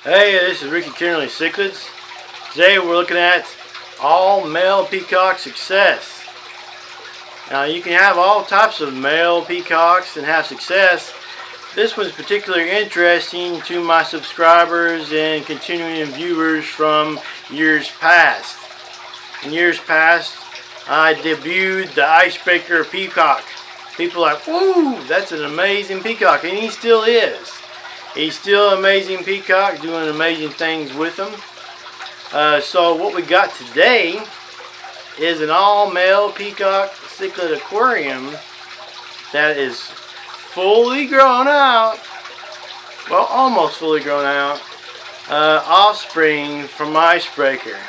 Hey, this is Peacock Cichlid. Today we're looking at all male peacock success. Now you can have all types of male peacocks and have success. This one's particularly interesting to my subscribers and continuing viewers from years past. In years past, I debuted the Icebreaker Peacock. People are like, whoa, that's an amazing peacock, and he still is. He's still an amazing peacock, doing amazing things with him. So what we got today is an all-male Peacock Cichlid aquarium that is fully grown out. Well, almost fully grown out. Offspring from Icebreaker.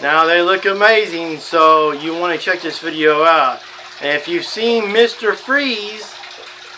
Now they look amazing, so you want to check this video out. And if you've seen Mr. Freeze,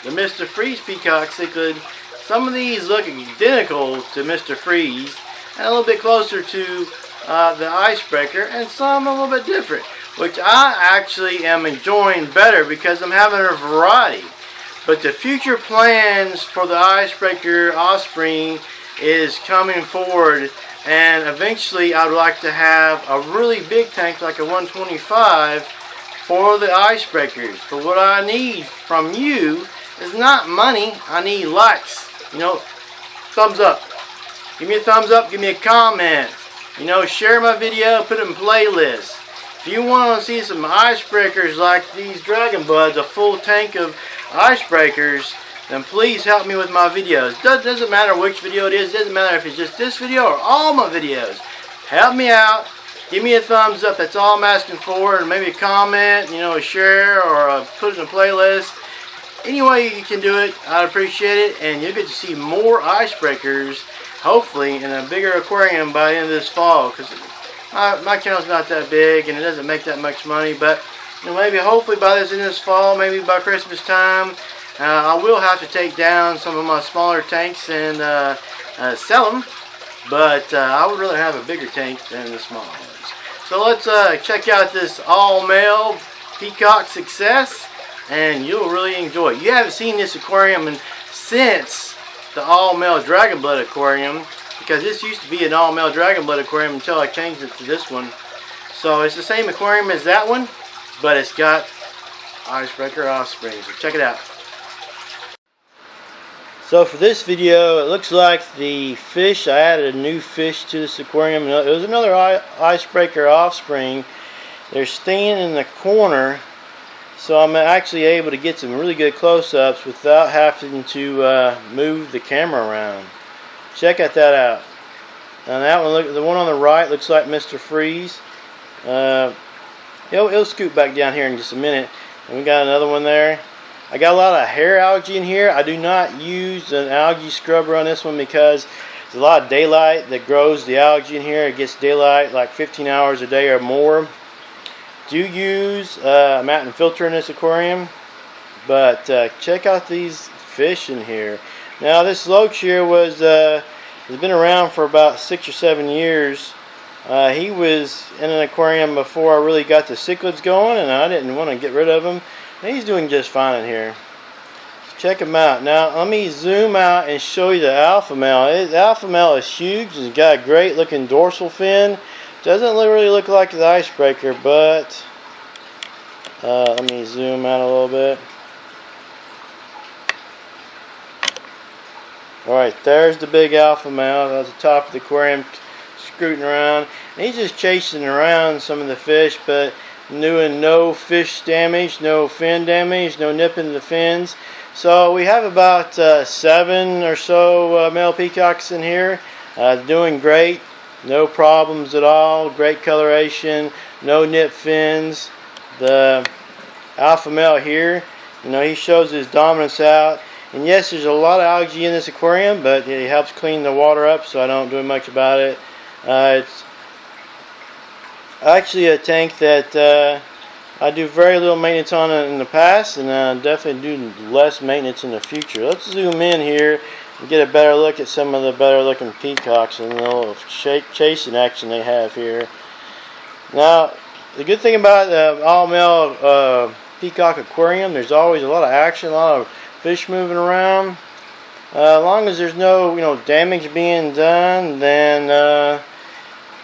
the Mr. Freeze Peacock Cichlid, some of these look identical to Mr. Freeze and a little bit closer to the Icebreaker, and some a little bit different, which I actually am enjoying better because I'm having a variety. But the future plans for the Icebreaker Offspring is coming forward, and eventually I would like to have a really big tank like a 125 for the Icebreakers. But what I need from you is not money, I need likes. You know, thumbs up. Give me a thumbs up, give me a comment. You know, share my video, put it in playlists. If you want to see some Icebreakers like these Dragon Buds, a full tank of Icebreakers, then please help me with my videos. Doesn't matter which video it is, doesn't matter if it's just this video or all my videos. Help me out, give me a thumbs up, that's all I'm asking for, and maybe a comment, you know, a share, or put it in a playlist. Any way you can do it, I'd appreciate it, and you'll get to see more Icebreakers, hopefully in a bigger aquarium by the end of this fall, because my channel's not that big and it doesn't make that much money. But you know, maybe hopefully by this end of this fall, maybe by Christmas time, I will have to take down some of my smaller tanks and sell them, but I would rather have a bigger tank than the small ones. So let's check out this all-male Peacock success, and you'll really enjoy it. You haven't seen this aquarium since the all-male Dragon Blood aquarium, because this used to be an all-male Dragon Blood aquarium until I changed it to this one. So it's the same aquarium as that one, but it's got Icebreaker Offspring. So check it out. So for this video, it looks like the fish, I added a new fish to this aquarium. It was another Icebreaker Offspring. They're staying in the corner, so I'm actually able to get some really good close-ups without having to move the camera around. Check that out. Now that one, look, the one on the right looks like Mr. Freeze. He'll scoot back down here in just a minute. And we got another one there. I got a lot of hair algae in here. I do not use an algae scrubber on this one because there's a lot of daylight that grows the algae in here. It gets daylight like 15 hours a day or more. Do use a mountain filter in this aquarium, but check out these fish in here. Now this loach here has been around for about 6 or 7 years. He was in an aquarium before I really got the cichlids going, and I didn't want to get rid of him. And he's doing just fine in here. So check him out. Now let me zoom out and show you the alpha male. The alpha male is huge. He's got a great looking dorsal fin. Doesn't really look like the Icebreaker, but let me zoom out a little bit. Alright, there's the big alpha male at the top of the aquarium, scooting around. And he's just chasing around some of the fish, but doing no fish damage, no fin damage, no nipping the fins. So we have about 7 or so male peacocks in here, doing great. No problems at all, great coloration, no nip fins. The alpha male here, you know, he shows his dominance out. And yes, there's a lot of algae in this aquarium, but it helps clean the water up, so I don't do much about it. It's actually a tank that I do very little maintenance on in the past, and I definitely do less maintenance in the future. Let's zoom in here and get a better look at some of the better looking peacocks and the little chasing action they have here. Now, the good thing about the all-male Peacock aquarium, there's always a lot of action, a lot of fish moving around. As long as there's no damage being done, then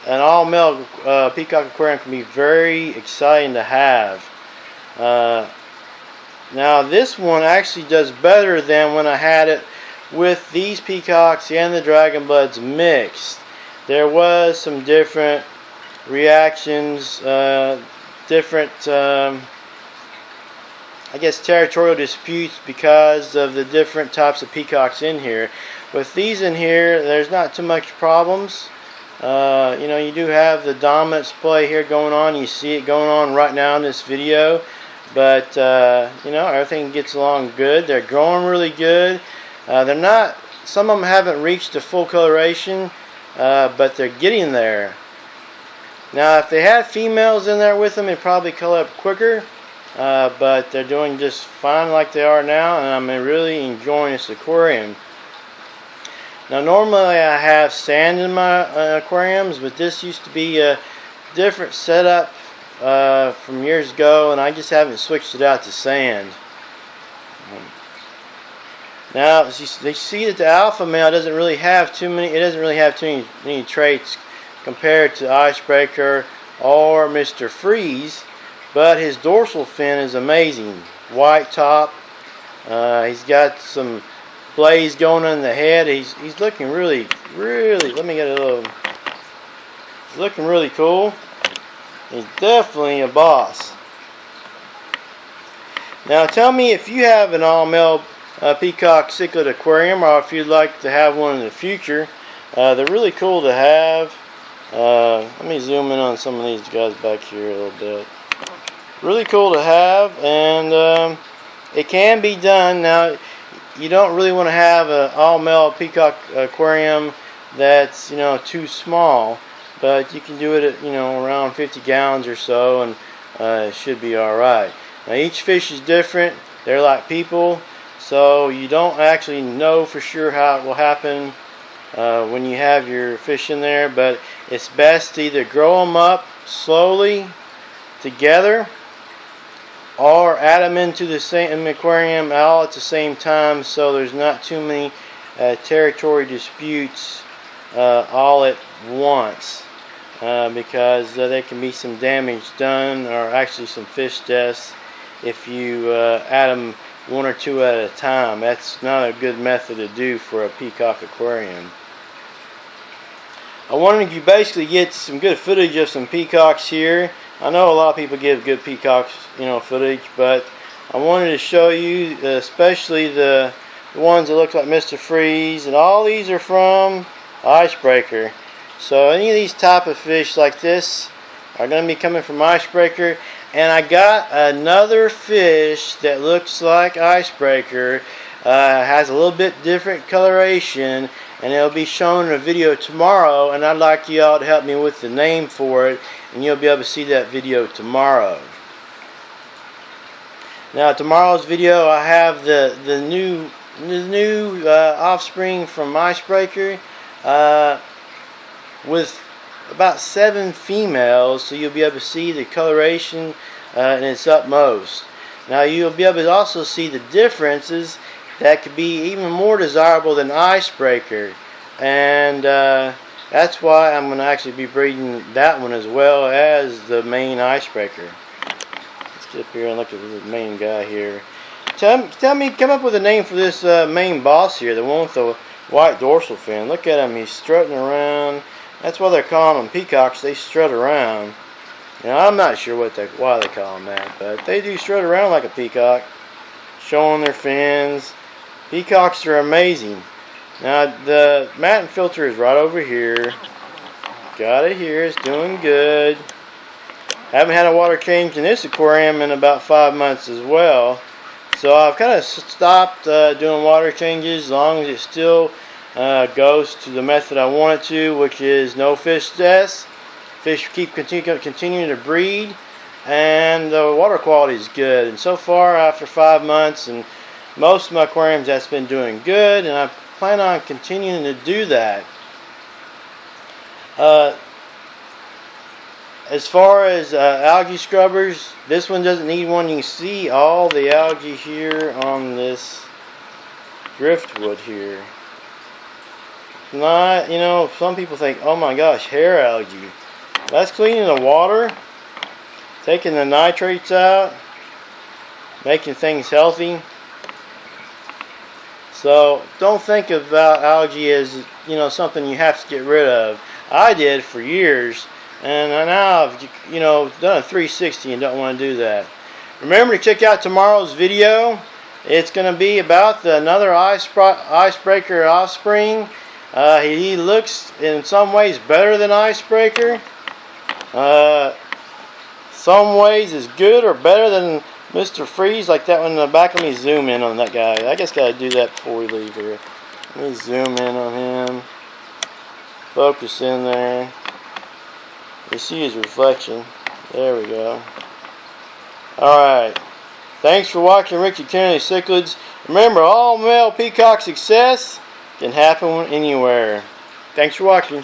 an all-male peacock aquarium can be very exciting to have. Now this one actually does better than when I had it with these peacocks and the dragon bloods mixed. There was some different reactions, different I guess territorial disputes because of the different types of peacocks in here. With these in here, there's not too much problems. You do have the dominance play here going on. You see it going on right now in this video. But, everything gets along good. They're growing really good. They're not, some of them haven't reached the full coloration, but they're getting there. Now, if they had females in there with them, it'd probably color up quicker. But they're doing just fine like they are now, and I'm really enjoying this aquarium. Now, normally I have sand in my aquariums, but this used to be a different setup from years ago, and I just haven't switched it out to sand. Now, as you see that the alpha male doesn't really have too many traits compared to Icebreaker or Mr. Freeze, but his dorsal fin is amazing. White top. He's got some blaze going on the head. He's looking really, let me get a little. He's looking really cool. He's definitely a boss. Now tell me if you have an all-male Peacock Cichlid aquarium, or if you'd like to have one in the future. They're really cool to have. Let me zoom in on some of these guys back here a little bit. Really cool to have, and it can be done. Now, you don't really want to have an all-male peacock aquarium that's too small, but you can do it at around 50 gallons or so, and it should be all right. Now, each fish is different. They're like people, so you don't actually know for sure how it will happen when you have your fish in there, but it's best to either grow them up slowly together or add them into the same aquarium all at the same time, so there's not too many territory disputes all at once, because there can be some damage done, or actually some fish deaths, if you add them one or two at a time. That's not a good method to do for a peacock aquarium. I wanted to basically get some good footage of some peacocks here. I know a lot of people give good peacocks, footage, but I wanted to show you, especially the ones that look like Mr. Freeze, and all these are from Icebreaker. So any of these type of fish like this are going to be coming from Icebreaker. And I got another fish that looks like Icebreaker, has a little bit different coloration, and it'll be shown in a video tomorrow, and I'd like y'all to help me with the name for it, and you'll be able to see that video tomorrow. Now, tomorrow's video, I have the new offspring from Icebreaker with about 7 females, so you'll be able to see the coloration in its utmost. Now, you'll be able to also see the differences that could be even more desirable than Icebreaker, and that's why I'm going to actually be breeding that one as well as the main Icebreaker. Let's get up here and look at the main guy here. Tell me, come up with a name for this main boss here, the one with the white dorsal fin. Look at him, he's strutting around. That's why they're calling them peacocks. They strut around. Now, I'm not sure why they call them that, but they do strut around like a peacock, showing their fins. Peacocks are amazing. Now, the matting filter is right over here. Got it here. It's doing good. Haven't had a water change in this aquarium in about 5 months as well. So I've kind of stopped doing water changes as long as it still goes to the method I want it to, which is no fish deaths. Fish continuing to breed, and the water quality is good. And so far, after 5 months, and most of my aquariums, that's been doing good, and I plan on continuing to do that. As far as algae scrubbers, this one doesn't need one. You can see all the algae here on this driftwood here. Not, you know, some people think, oh my gosh, hair algae. That's cleaning the water, taking the nitrates out, making things healthy. So don't think about algae as, you know, something you have to get rid of. I did for years, and now I've, you know, done a 360 and don't want to do that. Remember to check out tomorrow's video. It's going to be about another icebreaker offspring. He looks in some ways better than Icebreaker. Some ways is good or better than Mr. Freeze, like that one in the back. Let me zoom in on that guy. I just got to do that before we leave here. Let me zoom in on him. Focus in there. You see his reflection. There we go. Alright. Thanks for watching Richard Kennedy Cichlids. Remember, all male peacock success can happen anywhere. Thanks for watching.